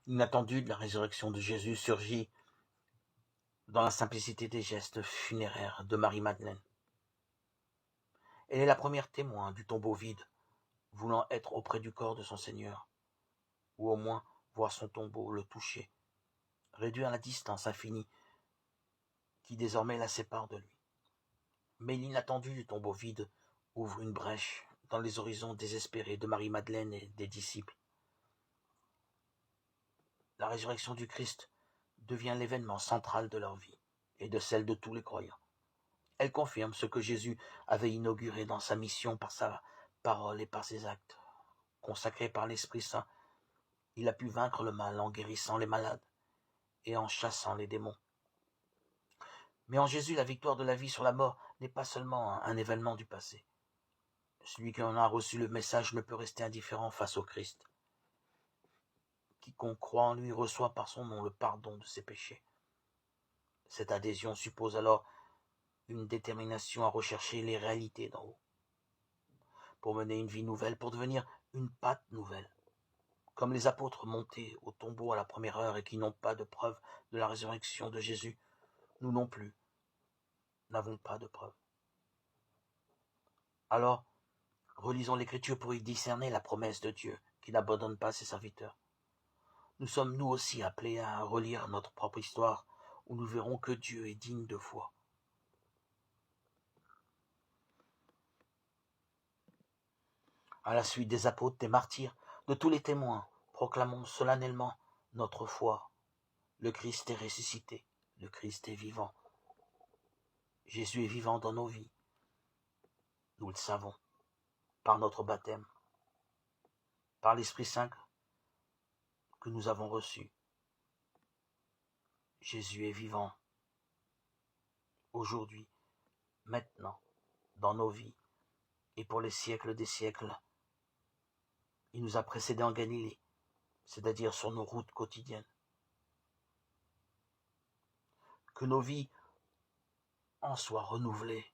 L'inattendu de la résurrection de Jésus surgit dans la simplicité des gestes funéraires de Marie-Madeleine. Elle est la première témoin du tombeau vide, voulant être auprès du corps de son Seigneur, ou au moins voir son tombeau, le toucher, réduire la distance infinie qui désormais la sépare de lui. Mais l'inattendu du tombeau vide ouvre une brèche dans les horizons désespérés de Marie-Madeleine et des disciples. La résurrection du Christ devient l'événement central de leur vie et de celle de tous les croyants. Elle confirme ce que Jésus avait inauguré dans sa mission par sa parole et par ses actes. Consacré par l'Esprit Saint, il a pu vaincre le mal en guérissant les malades et en chassant les démons. Mais en Jésus, la victoire de la vie sur la mort n'est pas seulement un événement du passé. Celui qui en a reçu le message ne peut rester indifférent face au Christ. Quiconque croit en lui reçoit par son nom le pardon de ses péchés. Cette adhésion suppose alors une détermination à rechercher les réalités d'en haut, pour mener une vie nouvelle, pour devenir une pâte nouvelle. Comme les apôtres montés au tombeau à la première heure et qui n'ont pas de preuve de la résurrection de Jésus, nous non plus n'avons pas de preuve. Alors, relisons l'Écriture pour y discerner la promesse de Dieu qui n'abandonne pas ses serviteurs. Nous sommes nous aussi appelés à relire notre propre histoire où nous verrons que Dieu est digne de foi. À la suite des apôtres, des martyrs, de tous les témoins, proclamons solennellement notre foi. Le Christ est ressuscité, le Christ est vivant. Jésus est vivant dans nos vies. Nous le savons, par notre baptême, par l'Esprit Saint que nous avons reçu. Jésus est vivant, aujourd'hui, maintenant, dans nos vies, et pour les siècles des siècles. Il nous a précédés en Galilée, c'est-à-dire sur nos routes quotidiennes. Que nos vies en soient renouvelées